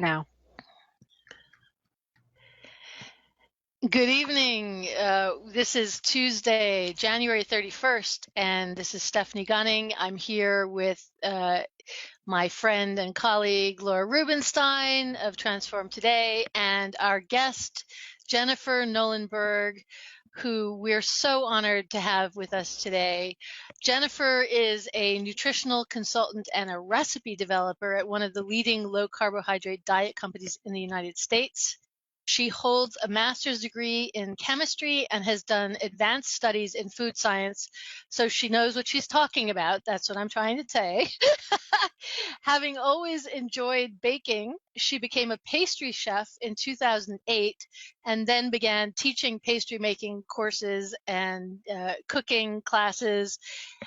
now. Good evening. This is Tuesday, January 31st, and this is Stephanie Gunning. I'm here with my friend and colleague, Laura Rubenstein of Transform Today, and our guest, Jennifer Knollenberg, who we're so honored to have with us today. Jennifer is a nutritional consultant and a recipe developer at one of the leading low-carbohydrate diet companies in the United States. She holds a master's degree in chemistry and has done advanced studies in food science, so she knows what she's talking about. That's what I'm trying to say. Having always enjoyed baking, she became a pastry chef in 2008 and then began teaching pastry making courses and cooking classes.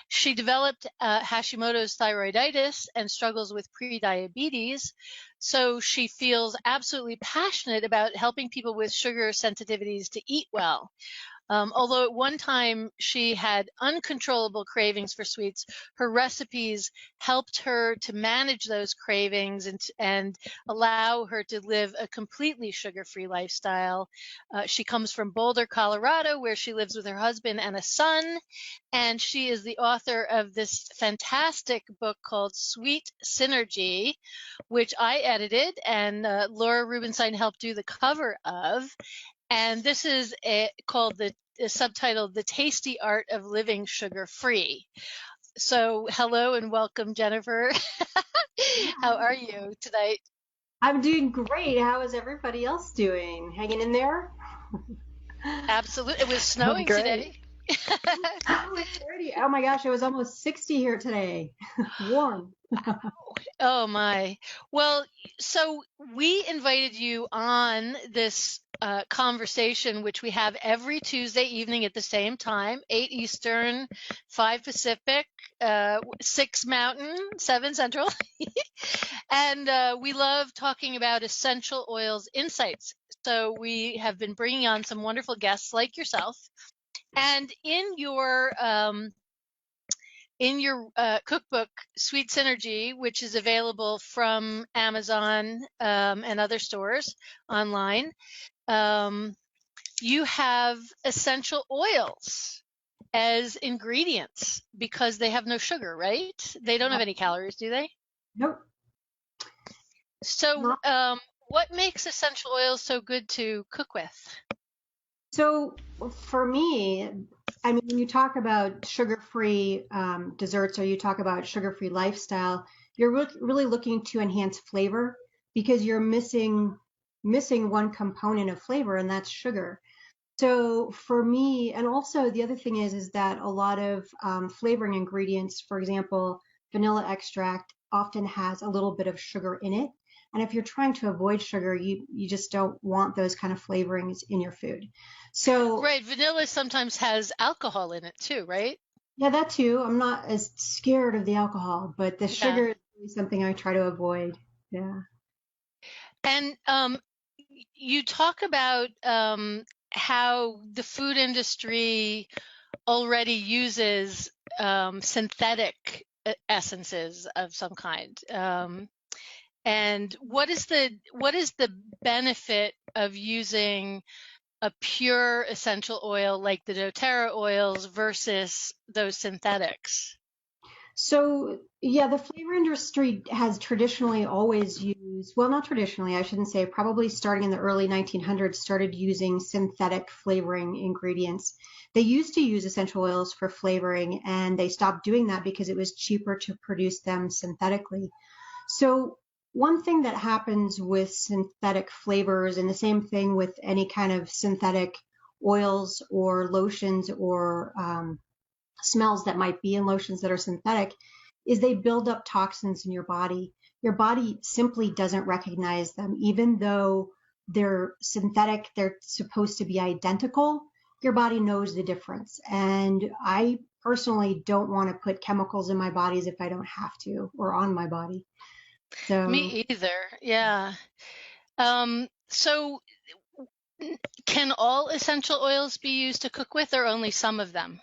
She developed Hashimoto's thyroiditis and struggles with prediabetes. So she feels absolutely passionate about helping people with sugar sensitivities to eat well. Although at one time she had uncontrollable cravings for sweets, her recipes helped her to manage those cravings and allow her to live a completely sugar-free lifestyle. She comes from Boulder, Colorado, where she lives with her husband and a son, and she is the author of this fantastic book called Sweet Synergy, which I edited and Laura Rubenstein helped do the cover of. And this is called the subtitled The Tasty Art of Living Sugar-Free. So hello and welcome, Jennifer. How are you tonight? I'm doing great. How is everybody else doing? Hanging in there? Absolutely. It was I'm snowing great. today. Oh, it's already, oh my gosh, it was almost 60 here today. Warm. Oh my. Well, so we invited you on this conversation, which we have every Tuesday evening at the same time, 8 Eastern, 5 Pacific, 6 Mountain, 7 Central. And we love talking about essential oils insights. So we have been bringing on some wonderful guests like yourself. And in your cookbook, Sweet Synergy, which is available from Amazon and other stores online, you have essential oils as ingredients because they have no sugar, right? They don't have any calories, do they? Nope. So, Not. what makes essential oils so good to cook with? So for me, I mean, when you talk about sugar-free desserts or you talk about sugar-free lifestyle, you're really looking to enhance flavor because you're missing one component of flavor, and that's sugar. So for me, and also the other thing is that a lot of flavoring ingredients, for example, vanilla extract often has a little bit of sugar in it. And if you're trying to avoid sugar, you just don't want those kind of flavorings in your food. So Right, vanilla sometimes has alcohol in it too, right? yeah, that too. I'm not as scared of the alcohol, but the Yeah. sugar is really something I try to avoid. Yeah. And you talk about how the food industry already uses synthetic essences of some kind. And what is the benefit of using a pure essential oil like the doTERRA oils versus those synthetics? So, yeah, the flavor industry has traditionally always used, well, not traditionally, I shouldn't say, probably starting in the early 1900s, started using synthetic flavoring ingredients. They used to use essential oils for flavoring, and they stopped doing that because it was cheaper to produce them synthetically. So, one thing that happens with synthetic flavors, and the same thing with any kind of synthetic oils or lotions or smells that might be in lotions that are synthetic, is they build up toxins in your body. Your body simply doesn't recognize them. Even though they're synthetic, they're supposed to be identical. Your body knows the difference. And I personally don't want to put chemicals in my bodies if I don't have to, or on my body. So Me either. Yeah. So can all essential oils be used to cook with or only some of them?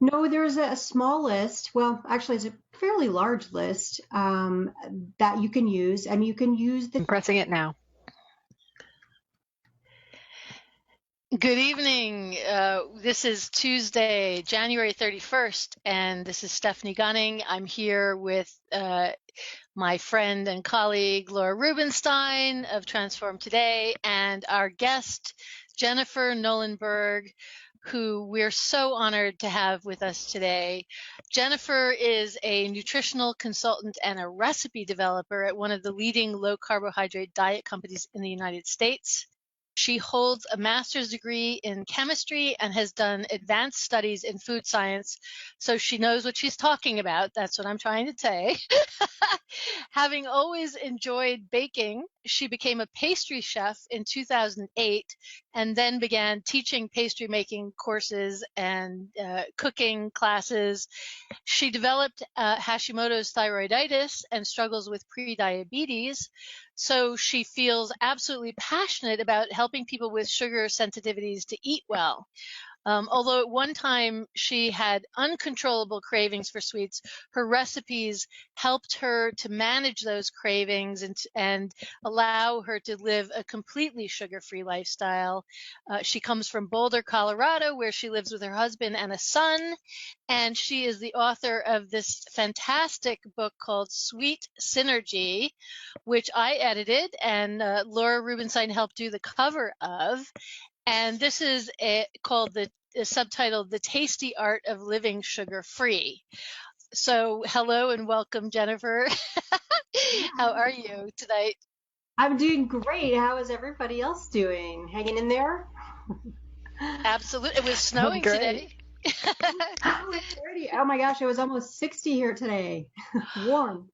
No, there's a small list. Well, actually, it's a fairly large list that you can use, and you can use the. I'm pressing it now. Good evening. This is Tuesday, January 31st, and this is Stephanie Gunning. I'm here with my friend and colleague, Laura Rubenstein of Transform Today, and our guest, Jennifer Knollenberg, who we're so honored to have with us today. Jennifer is a nutritional consultant and a recipe developer at one of the leading low-carbohydrate diet companies in the United States. She holds a master's degree in chemistry and has done advanced studies in food science, so she knows what she's talking about. That's what I'm trying to say. Having always enjoyed baking, she became a pastry chef in 2008 and then began teaching pastry making courses and cooking classes. She developed Hashimoto's thyroiditis and struggles with prediabetes. So she feels absolutely passionate about helping people with sugar sensitivities to eat well. Although at one time she had uncontrollable cravings for sweets, her recipes helped her to manage those cravings and allow her to live a completely sugar-free lifestyle. She comes from Boulder, Colorado, where she lives with her husband and a son, and she is the author of this fantastic book called Sweet Synergy, which I edited and Laura Rubenstein helped do the cover of. And this is called the subtitled The Tasty Art of Living Sugar Free. So hello and welcome, Jennifer. How are you tonight? I'm doing great. How is everybody else doing? Hanging in there? Absolutely. It was I'm snowing great. today. Oh, it's already. Oh my gosh, it was almost 60 here today. Warm.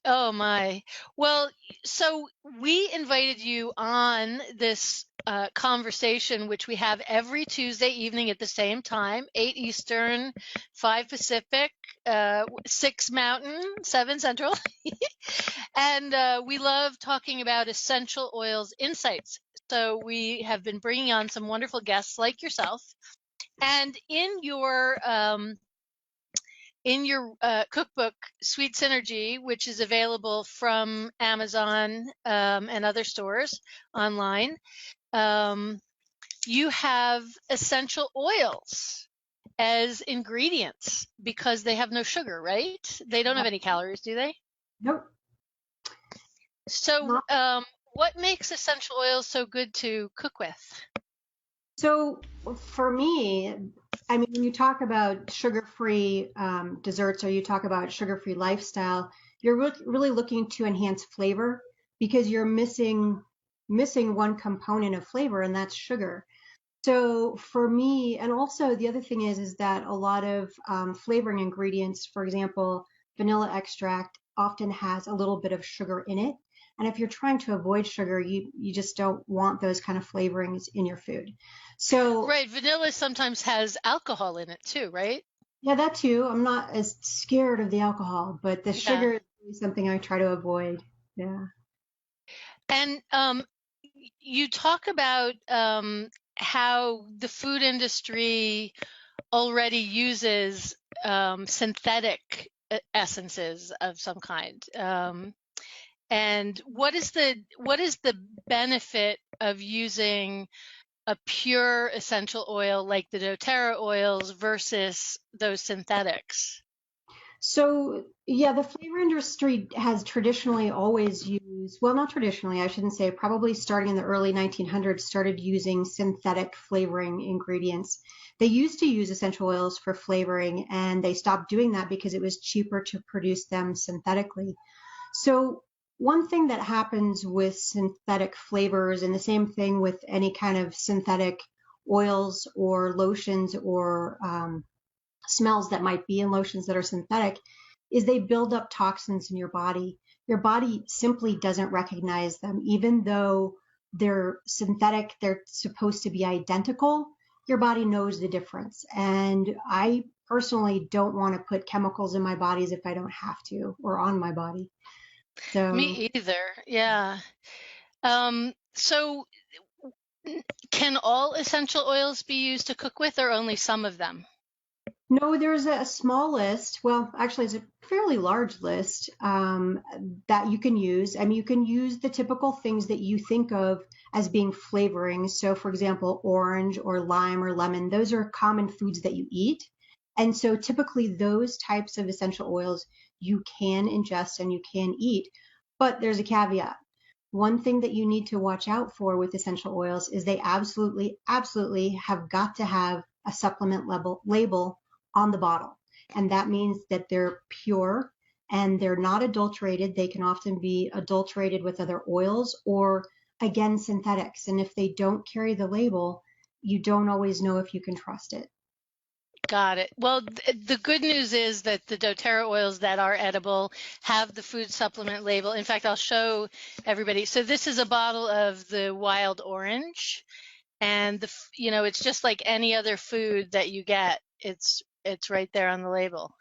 Oh my. Well, so we invited you on this conversation, which we have every Tuesday evening at the same time, 8 Eastern, 5 Pacific, 6 Mountain, 7 Central. And we love talking about essential oils insights. So we have been bringing on some wonderful guests like yourself. And in your cookbook, Sweet Synergy, which is available from Amazon and other stores online, you have essential oils as ingredients because they have no sugar, right? They don't have any calories, do they? Nope. So, Not. what makes essential oils so good to cook with? So for me, I mean, when you talk about sugar-free desserts or you talk about sugar-free lifestyle, you're really looking to enhance flavor because you're missing one component of flavor, and that's sugar. So for me, and also the other thing is that a lot of flavoring ingredients, for example, vanilla extract often has a little bit of sugar in it. And if you're trying to avoid sugar, you just don't want those kind of flavorings in your food. So Right, vanilla sometimes has alcohol in it too, right? yeah, that too. I'm not as scared of the alcohol, but the Yeah. sugar is really something I try to avoid. Yeah. And you talk about how the food industry already uses synthetic essences of some kind. And what is the benefit of using a pure essential oil like the doTERRA oils versus those synthetics? So, yeah, the flavor industry has traditionally always used, well, not traditionally, I shouldn't say, probably starting in the early 1900s, started using synthetic flavoring ingredients. They used to use essential oils for flavoring, and they stopped doing that because it was cheaper to produce them synthetically. So, one thing that happens with synthetic flavors, and the same thing with any kind of synthetic oils or lotions or smells that might be in lotions that are synthetic, is they build up toxins in your body. Your body simply doesn't recognize them, even though they're synthetic, they're supposed to be identical. Your body knows the difference. And I personally don't want to put chemicals in my bodies if I don't have to or on my body. So Me either. Yeah. So can all essential oils be used to cook with or only some of them? No, there's a small list. Well, actually, it's a fairly large list that you can use. I mean, you can use the typical things that you think of as being flavoring. So, for example, orange or lime or lemon, those are common foods that you eat. And so, typically, those types of essential oils you can ingest and you can eat. But there's a caveat. One thing that you need to watch out for with essential oils is they absolutely, absolutely have got to have a supplement level label on the bottle. And that means that they're pure and they're not adulterated. They can often be adulterated with other oils or, again, synthetics. And if they don't carry the label, you don't always know if you can trust it. Got it. Well, the good news is that the doTERRA oils that are edible have the food supplement label. In fact, I'll show everybody. So this is a bottle of the wild orange, and it's just like any other food that you get. It's right there on the label.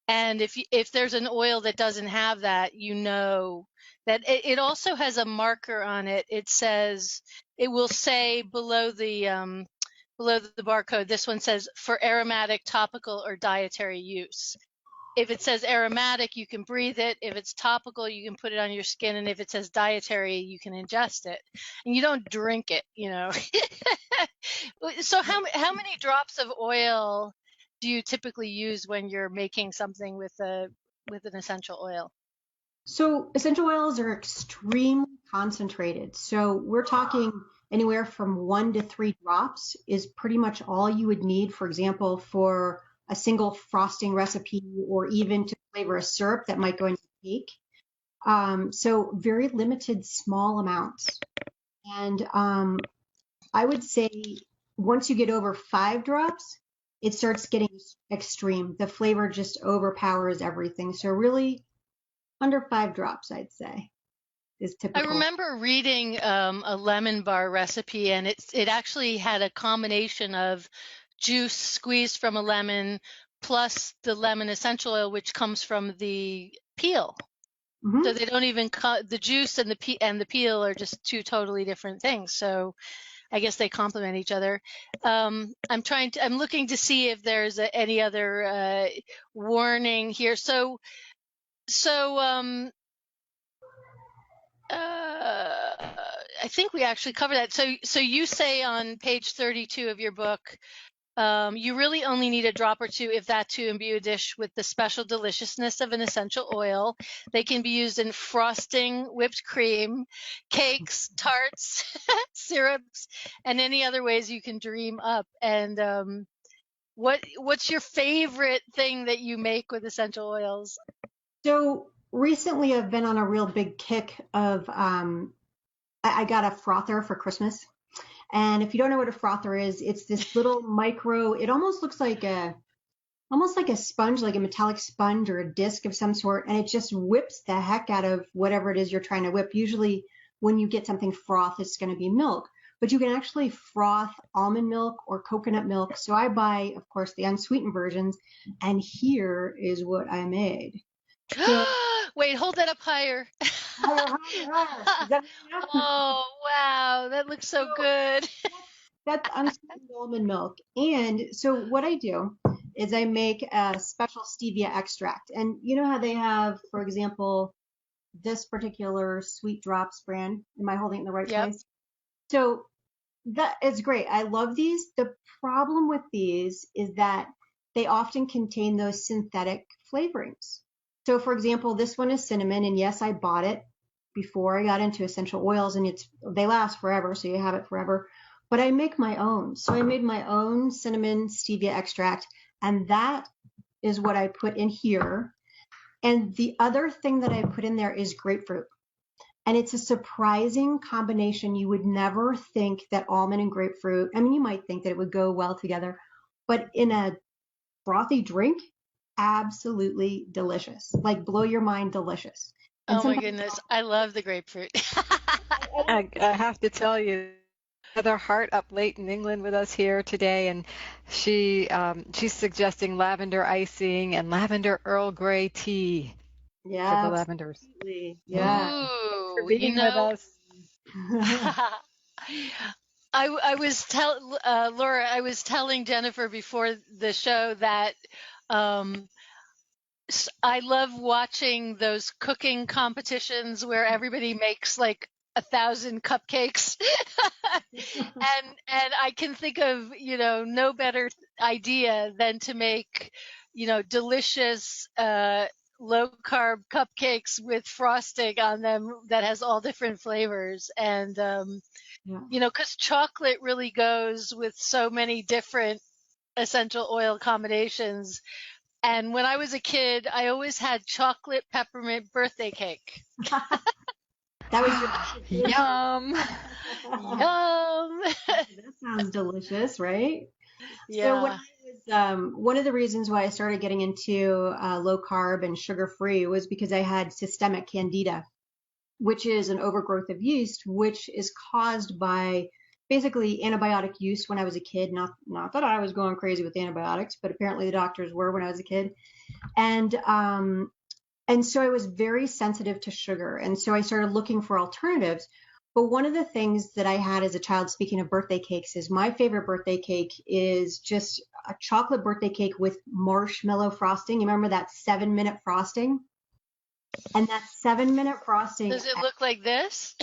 And if there's an oil that doesn't have that, that it also has a marker on it. It will say below the barcode, this one says for aromatic, topical, or dietary use. If it says aromatic, you can breathe it. If it's topical, you can put it on your skin. And if it says dietary, you can ingest it. And you don't drink it. So how many drops of oil do you typically use when you're making something with an essential oil? So essential oils are extremely concentrated. So we're talking anywhere from 1 to 3 drops is pretty much all you would need, for example, for a single frosting recipe or even to flavor a syrup that might go into cake. So very limited small amounts. And I would say once you get over 5 drops, it starts getting extreme. The flavor just overpowers everything. So really under 5 drops, I'd say, is I typical. remember reading a lemon bar recipe, and it actually had a combination of juice squeezed from a lemon plus the lemon essential oil, which comes from the peel. So Hmm. they don't even cut the juice and the peel are just two totally different things. So I guess they complement each other. I'm looking to see if there's any other warning here. So I think we actually covered that. So you say on page 32 of your book, you really only need a drop or two, if that, to imbue a dish with the special deliciousness of an essential oil. They can be used in frosting, whipped cream, cakes, tarts, syrups, and any other ways you can dream up. And what's your favorite thing that you make with essential oils? So recently, I've been on a real big kick of I got a frother for Christmas. And if you don't know what a frother is, it's this little micro. It almost like a sponge, like a metallic sponge or a disc of some sort, and it just whips the heck out of whatever it is you're trying to whip. Usually, when you get something froth, it's going to be milk, but you can actually froth almond milk or coconut milk. So I buy, of course, the unsweetened versions, and here is what I made. So Wait, hold that up higher. higher, higher, higher. Is that enough? Oh, wow, that looks So so good. that's unsweetened almond milk. And so what I do is I make a special stevia extract. And you know how they have, for example, this particular Sweet Drops brand. Am I holding it in the right Yep. place? So that is great. I love these. The problem with these is that they often contain those synthetic flavorings. So for example, this one is cinnamon, and yes, I bought it before I got into essential oils, and they last forever, so you have it forever. But I make my own. So I made my own cinnamon stevia extract, and that is what I put in here. And the other thing that I put in there is grapefruit. And it's a surprising combination. You would never think that almond and grapefruit, I mean, you might think that it would go well together, but in a frothy drink, absolutely delicious. Like blow your mind delicious. And Oh my sometimes goodness, I love the grapefruit. I have to tell you, Heather Hart up late in England with us here today, and she's suggesting lavender icing and lavender Earl Grey tea for the yeah, lavenders. absolutely. Yeah. Yeah. Thanks for Ooh, being with us. I was Laura, I was telling Jennifer before the show that um, I love watching those cooking competitions where everybody makes like 1,000 cupcakes. And I can think of, no better idea than to make, delicious low carb cupcakes with frosting on them that has all different flavors. And Yeah. because chocolate really goes with so many different essential oil combinations. And when I was a kid, I always had chocolate peppermint birthday cake. That was your Yum. Yum. that sounds delicious, right? So when Yeah. I was one of the reasons why I started getting into low carb and sugar free was because I had systemic candida, which is an overgrowth of yeast, which is caused by basically antibiotic use when I was a kid. Not that I was going crazy with antibiotics, but apparently the doctors were when I was a kid. And and so I was very sensitive to sugar. And so I started looking for alternatives. But one of the things that I had as a child, speaking of birthday cakes, is my favorite birthday cake is just a chocolate birthday cake with marshmallow frosting. You remember that 7-minute frosting? And that 7-minute frosting, Does it look like this?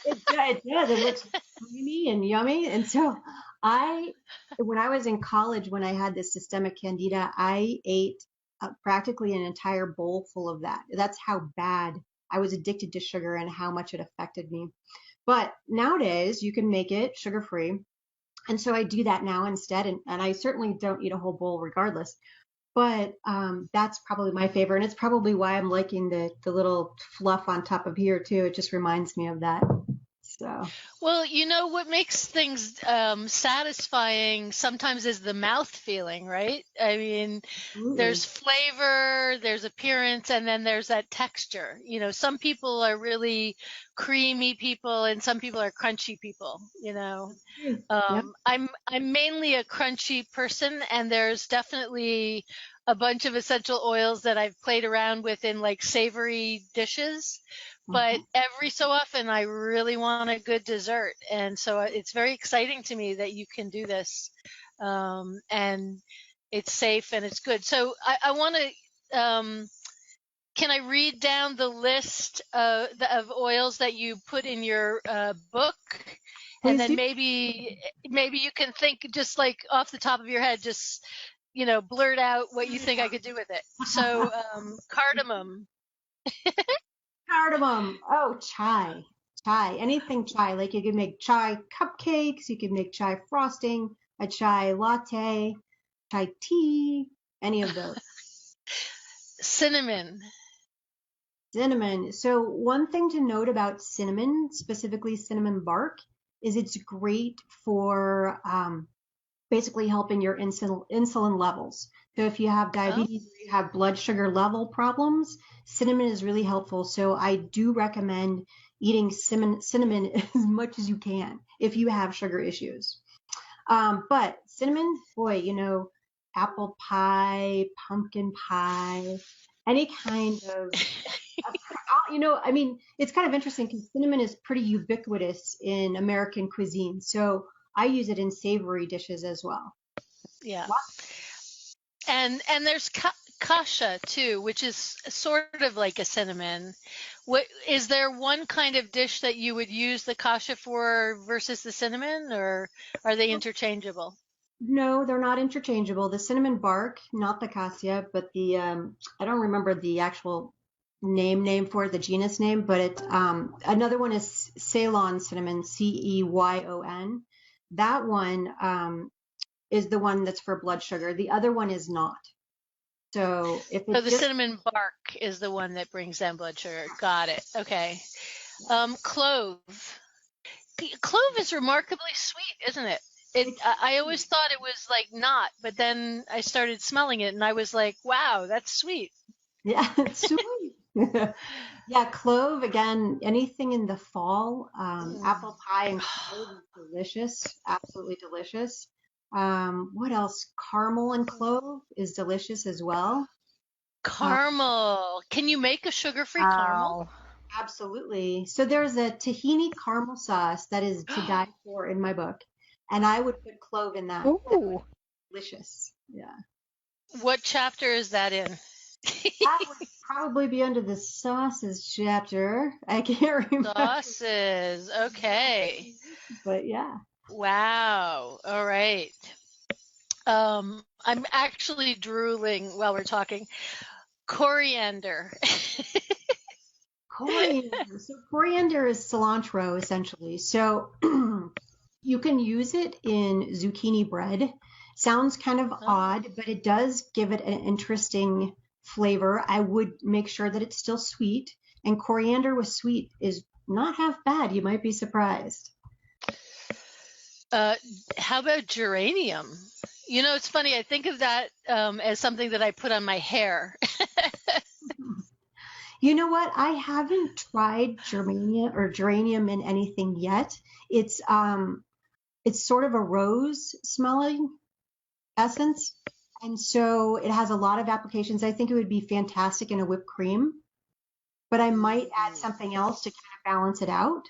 it does. It looks creamy and yummy. And so when I was in college, when I had this systemic candida, I ate practically an entire bowl full of that. That's how bad I was addicted to sugar and how much it affected me. But nowadays, you can make it sugar free. And so I do that now instead. And I certainly don't eat a whole bowl regardless. But that's probably my favorite. And it's probably why I'm liking the little fluff on top of here, too. It just reminds me of that. So, Well, what makes things satisfying sometimes is the mouth feeling, right? I mean, absolutely. there's flavor, there's appearance, and then there's that texture. Some people are really creamy people, and some people are crunchy people. Yep. I'm mainly a crunchy person, and there's definitely a bunch of essential oils that I've played around with in like savory dishes. But every so often, I really want a good dessert, and so it's very exciting to me that you can do this, and it's safe and it's good. So I want to. Can I read down the list of oils that you put in your book? And Please then do. maybe you can think just like off the top of your head, just blurt out what you think I could do with it. So cardamom. Cardamom. Oh, chai. Chai. Anything chai. Like you can make chai cupcakes, you can make chai frosting, a chai latte, chai tea, any of those. Cinnamon. Cinnamon. So one thing to note about cinnamon, specifically cinnamon bark, is it's great for basically helping your insulin levels. So if you have Oh, diabetes or you have blood sugar level problems, cinnamon is really helpful. So I do recommend eating cinnamon as much as you can if you have sugar issues. But cinnamon, boy, apple pie, pumpkin pie, any kind of, I mean, it's kind of interesting because cinnamon is pretty ubiquitous in American cuisine. So I use it in savory dishes as well. yeah. And there's kasha too, which is sort of like a cinnamon. What is there one kind of dish that you would use the kasha for versus the cinnamon, or are they interchangeable? No, they're not interchangeable. The cinnamon bark, not the cassia, but I don't remember the actual name for it, the genus name, but another one is Ceylon cinnamon, Ceyon. That one is the one that's for blood sugar. The other one is not. So if So it's the just cinnamon bark is the one that brings down blood sugar. Got it. Okay. Clove. Clove is remarkably sweet, isn't it? I always thought it was like not, but then I started smelling it and I was like, wow, that's sweet. yeah, it's sweet. Yeah, clove again, anything in the fall, apple pie and clove is delicious, absolutely delicious. What else? Caramel and clove is delicious as well. Uh, Caramel. Can you make a sugar-free caramel? Wow. Absolutely. So there's a tahini caramel sauce that is to die for in my book, and I would put clove in that. Ooh. Delicious. Yeah. What chapter is that in? That would probably be under the sauces chapter. I can't remember. Sauces. Okay. But yeah. Wow. All right. I'm actually drooling while we're talking. Coriander. Coriander. So coriander is cilantro essentially. So you can use it in zucchini bread. Sounds kind of Oh. odd, but it does give it an interesting flavor. I would make sure that it's still sweet, and coriander with sweet is not half bad. You might be surprised. Uh, how about geranium? You know, it's funny. I think of that as something that I put on my hair. You know what? I haven't tried geranium in anything yet. It's sort of a rose smelling essence. And so it has a lot of applications. I think it would be fantastic in a whipped cream, but I might add something else to kind of balance it out.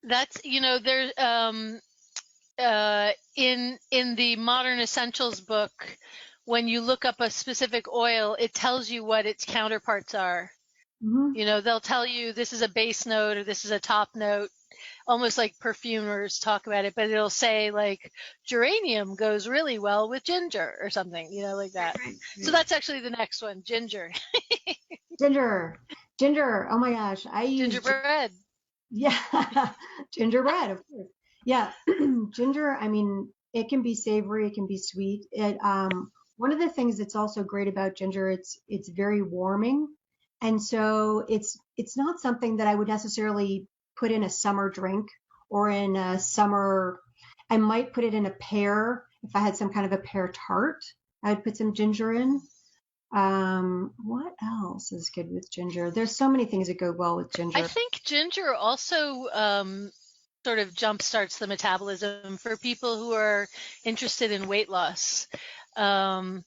That's, you know, there's in the Modern Essentials book, when you look up a specific oil, it tells you what its counterparts are. Hmm. You know, they'll tell you this is a base note or this is a top note, almost like perfumers talk about it, but it'll say like geranium goes really well with ginger or something, you know, like that. So that's actually the next one, ginger. Ginger, ginger. Oh my gosh, I use Gingerbread. yeah, gingerbread, of course. Yeah, ginger. I mean, it can be savory, it can be sweet. One of the things that's also great about ginger, it's very warming, and so it's not something that I would necessarily put in a summer drink or in a summer. I might put it in a pear if I had some kind of a pear tart. I would put some ginger in. What else is good with ginger? There's so many things that go well with I ginger. think ginger also sort of jumpstarts the metabolism for people who are interested in weight loss. Um,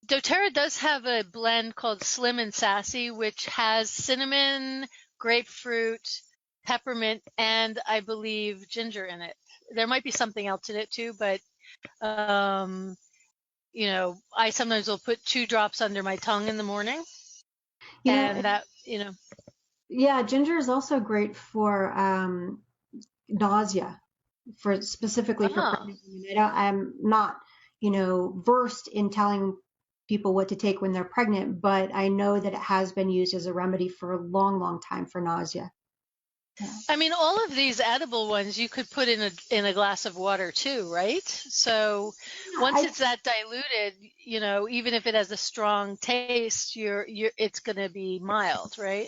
doTERRA does have a blend called Slim and Sassy, which has cinnamon, grapefruit, peppermint, and I believe ginger in it. There might be something else in it too, but um, you know, I sometimes will put 2 drops under my tongue in the morning, You know, and that, you know, yeah, ginger is also great for nausea, for specifically for oh, pregnant women. I'm not, versed in telling people what to take when they're pregnant, but I know that it has been used as a remedy for a long, long time for nausea. Yeah. I mean, all of these edible ones you could put in a glass of water too, right? So Yeah, once it's that diluted, you know, even if it has a strong taste, it's going to be mild, right?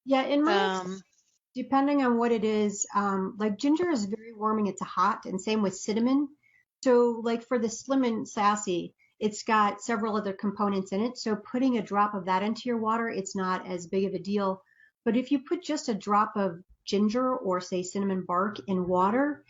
yeah, in my Um, depending on what it is, like ginger is very warming, it's a hot, and same with cinnamon. So, like for the Slim and Sassy, it's got several other components in it. So, putting a drop of that into your water, it's not as big of a deal. But if you put just a drop of ginger or, say, cinnamon bark in water,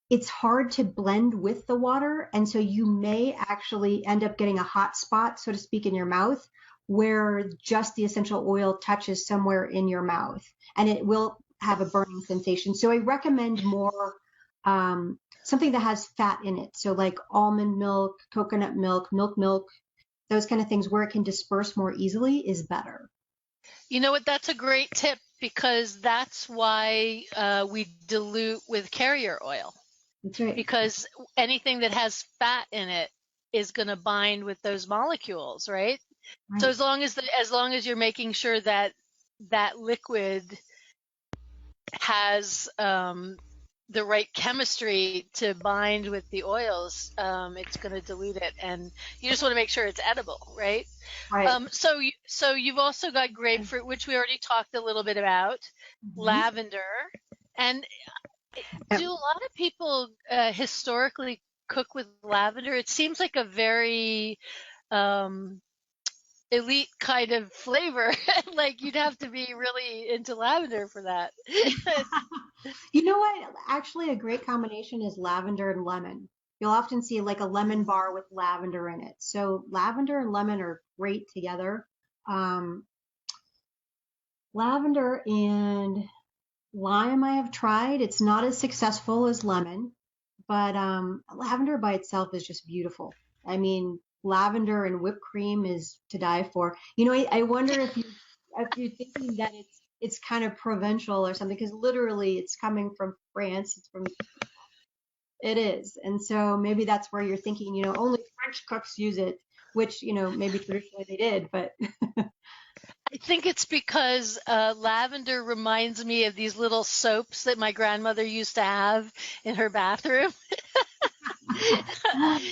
it's hard to blend with the water. And so you may actually end up getting a hot spot, so to speak, in your mouth where just the essential oil touches somewhere in your mouth and it will have a burning sensation. So I recommend more something that has fat in it. So like almond milk, coconut milk, milk, those kind of things where it can disperse more easily is better. you know what? That's a great tip because that's why we dilute with carrier oil, That's right. because anything that has fat in it is going to bind with those molecules, right? So Right. as long as you're making sure that that liquid has the right chemistry to bind with the oils, it's going to dilute it, and you just want to make sure it's edible, right? Right. So you've also got grapefruit, which we already talked a little bit about, Mhm. lavender, and do And a lot of people historically cook with lavender? It seems like a very um, elite kind of flavor. Like you'd have to be really into lavender for that. You know what? Actually, a great combination is lavender and lemon. You'll often see like a lemon bar with lavender in it. So lavender and lemon are great together. Lavender and lime I have tried. It's not as successful as lemon, but lavender by itself is just beautiful. I mean, lavender and whipped cream is to die for. I wonder if you're thinking that it's kind of provincial or something, because literally it's coming from France. It is. And so maybe that's where you're thinking, only French cooks use it, which, maybe traditionally they did, but I think it's because lavender reminds me of these little soaps that my grandmother used to have in her bathroom.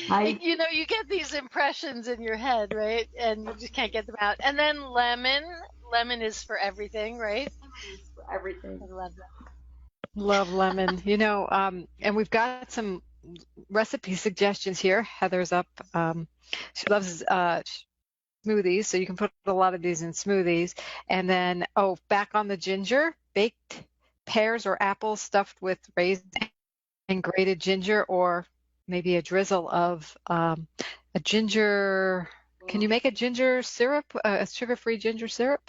I You get these impressions in your head, right? And you just can't get them out. And then lemon is for everything, right? for everything. I love that. Love lemon. And we've got some recipe suggestions here. Heather's up. She loves smoothies, so you can put a lot of these in smoothies. And then, back on the ginger, baked pears or apples stuffed with raisins and grated ginger, or maybe a drizzle of a ginger. Can you make a ginger syrup, a sugar-free ginger syrup?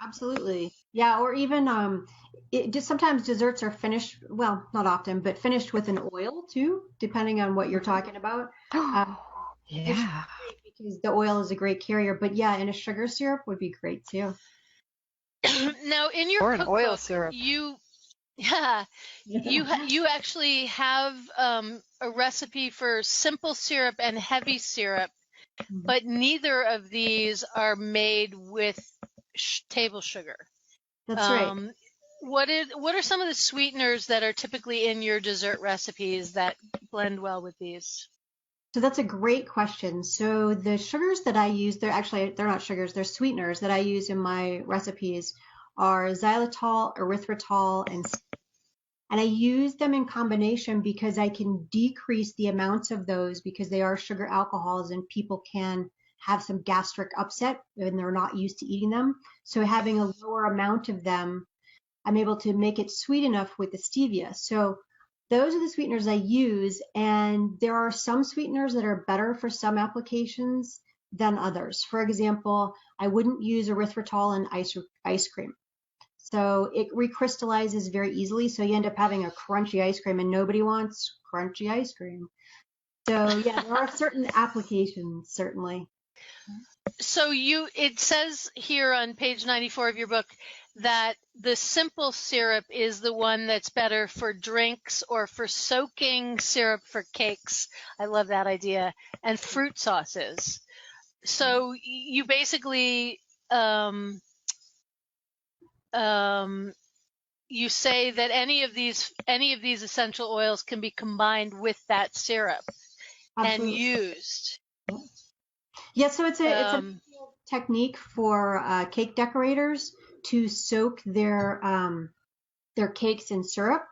Absolutely. Yeah, or even it just sometimes desserts are finished, well, not often, but finished with an oil too, depending on what you're talking about. Um, which is Yeah. great because the oil is a great carrier, but yeah, in a sugar syrup would be great too. Now, in your Or an oil cookbook, syrup. yeah, you actually have a recipe for simple syrup and heavy syrup, but neither of these are made with table sugar. That's right. What are some of the sweeteners that are typically in your dessert recipes that blend well with these? So that's a great question. So the sugars that I use, they're not sugars, they're sweeteners that I use in my recipes are xylitol, erythritol, and I use them in combination because I can decrease the amounts of those because they are sugar alcohols and people can have some gastric upset when they're not used to eating them. So having a lower amount of them, I'm able to make it sweet enough with the stevia. So those are the sweeteners I use. And there are some sweeteners that are better for some applications than others. For example, I wouldn't use erythritol in ice cream. So it recrystallizes very easily. So you end up having a crunchy ice cream and nobody wants crunchy ice cream. So yeah, there are certain applications, certainly. So it says here on page 94 of your book that the simple syrup is the one that's better for drinks or for soaking syrup for cakes. I love that idea. And fruit sauces. So you basically you say that any of these essential oils can be combined with that syrup and Absolutely. used. Yeah, so it's a technique for cake decorators to soak their cakes in syrup.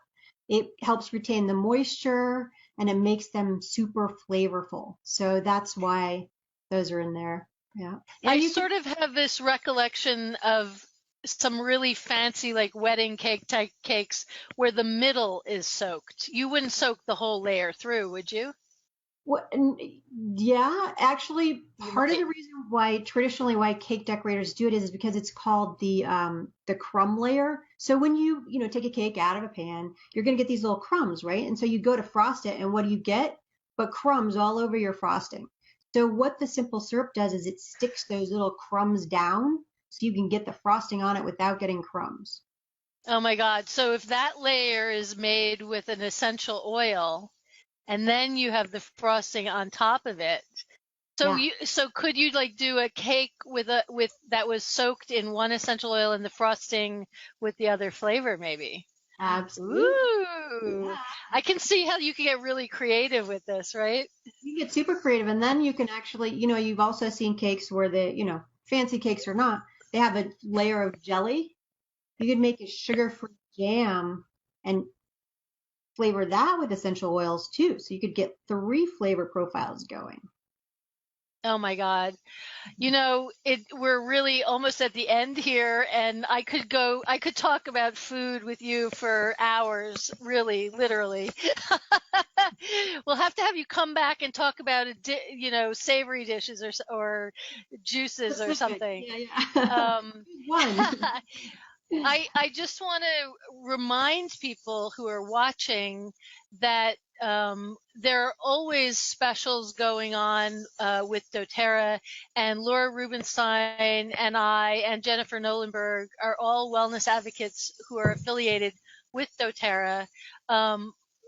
It helps retain the moisture and it makes them super flavorful. So that's why those are in there. Yeah. I sort of have this recollection of some really fancy like wedding cake type cakes where the middle is soaked. You wouldn't soak the whole layer through, would you? Yeah, actually, part of the reason why traditionally why cake decorators do it is because it's called the crumb layer. So when you take a cake out of a pan, you're going to get these little crumbs, right? And so you go to frost it, and what do you get? But crumbs all over your frosting. So what the simple syrup does is it sticks those little crumbs down, so you can get the frosting on it without getting crumbs. Oh my God! So if that layer is made with an essential oil, and then you have the frosting on top of it. So Yeah. could you like do a cake with that was soaked in one essential oil and the frosting with the other flavor maybe? Absolutely. Ooh. Yeah. I can see how you can get really creative with this, right? You get super creative, and then you can actually, you've also seen cakes where fancy cakes or not, they have a layer of jelly. You could make a sugar-free jam and flavor that with essential oils too. So you could get 3 flavor profiles going. Oh my God. We're really almost at the end here, and I could talk about food with you for hours, really, literally. We'll have to have you come back and talk about savory dishes or juices or Specific. something. Yeah. One. I just want to remind people who are watching that there are always specials going on with doTERRA, and Laura Rubenstein and I and Jennifer Knollenberg are all wellness advocates who are affiliated with doTERRA.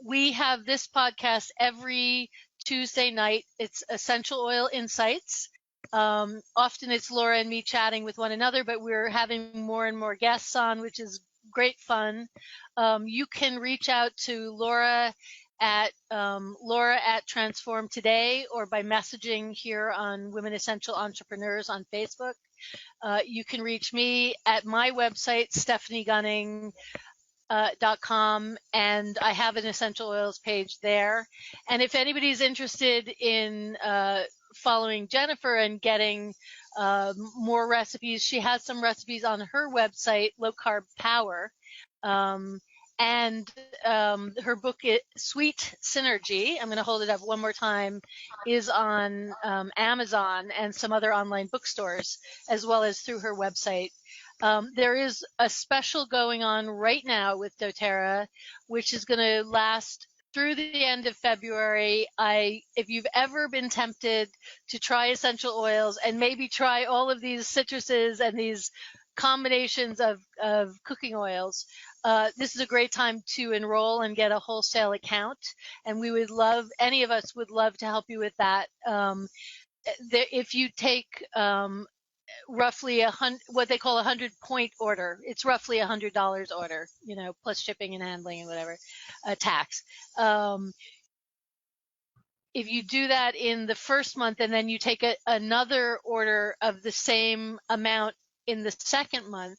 We have this podcast every Tuesday night. It's Essential Oil Insights. Often it's Laura and me chatting with one another, but we're having more and more guests on, which is great fun. You can reach out to Laura at Transform Today, or by messaging here on Women Essential Entrepreneurs on Facebook. You can reach me at my website, stephaniegunning.com, and I have an essential oils page there. And if anybody's interested in following Jennifer and getting more recipes, she has some recipes on her website, Low-Carb Power. And her book, Sweet Synergy, I'm going to hold it up one more time, is on Amazon and some other online bookstores, as well as through her website. There is a special going on right now with doTERRA, which is going to last through the end of February. If you've ever been tempted to try essential oils and maybe try all of these citruses and these combinations of cooking oils, this is a great time to enroll and get a wholesale account. And we would love, any of us would love to help you with that. If you take roughly what they call 100-point order. It's roughly $100 order, plus shipping and handling and whatever, tax. If you do that in the first month and then you take another order of the same amount in the second month,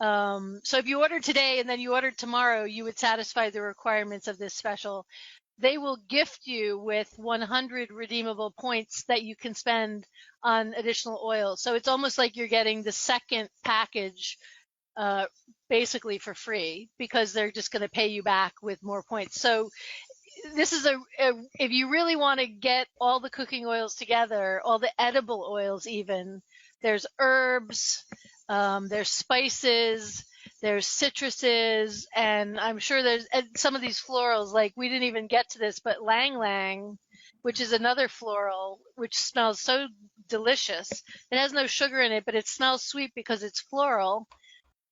so if you order today and then you order tomorrow, you would satisfy the requirements of this special. They will gift you with 100 redeemable points that you can spend on additional oil. So it's almost like you're getting the second package basically for free, because they're just going to pay you back with more points. So this is if you really want to get all the cooking oils together, all the edible oils even, there's herbs, there's spices, there's citruses, and I'm sure there's some of these florals, like we didn't even get to this, but lang lang, which is another floral, which smells so delicious. It has no sugar in it, but it smells sweet because it's floral,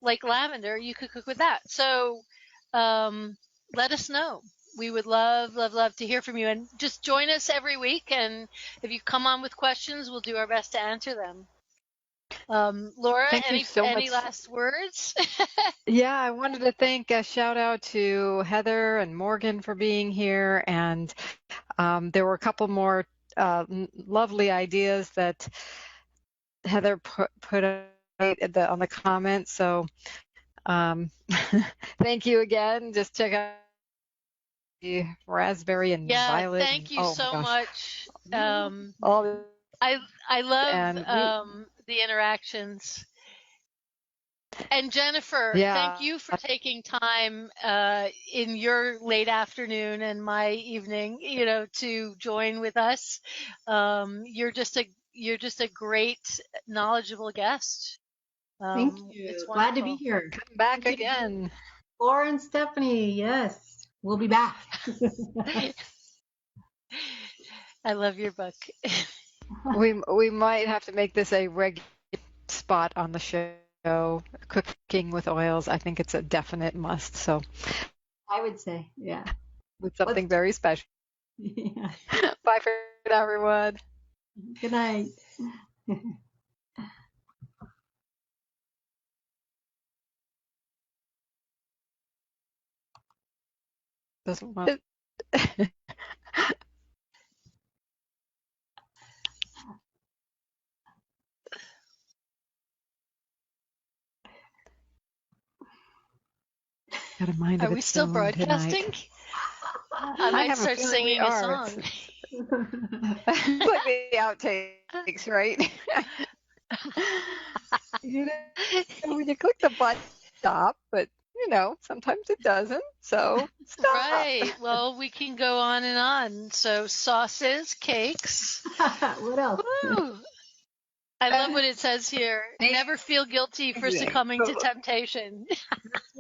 like lavender. You could cook with that. So let us know. We would love, love, love to hear from you. And just join us every week. And if you come on with questions, we'll do our best to answer them. Laura, Thank you so any much. last words? Yeah, I wanted to thank a shout out to Heather and Morgan for being here. And there were a couple more lovely ideas that Heather put on the comments. So thank you again. Just check out the raspberry and violet. Thank you so much. I love the interactions. And Jennifer, thank you for taking time in your late afternoon and my evening, to join with us. You're just a great, knowledgeable guest. Thank you. Glad to be here. Come back again. Laura and Stephanie, yes, we'll be back. I love your book. We might have to make this a regular spot on the show. Cooking with oils, I think it's a definite must. So I would say, yeah, with something very special. Yeah. Bye for now, everyone. Good night. Doesn't want. Got a mind of Are we still broadcasting? I might start singing a song. Like the outtakes, right? When you click the button, stop, but sometimes it doesn't. So stop. Right. Well, we can go on and on. So sauces, cakes. What else? Woo. I love what it says here. Never feel guilty for succumbing to temptation.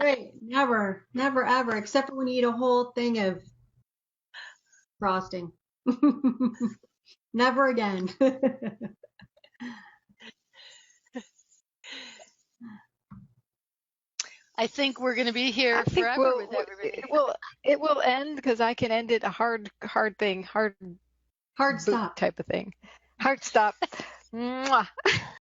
Right. Never, never, ever, except for when you eat a whole thing of frosting. Never again. I think we're going to be here forever with everybody. It will end because I can end it a hard thing, hard Hard stop. type of thing. Hard stop. Mwah.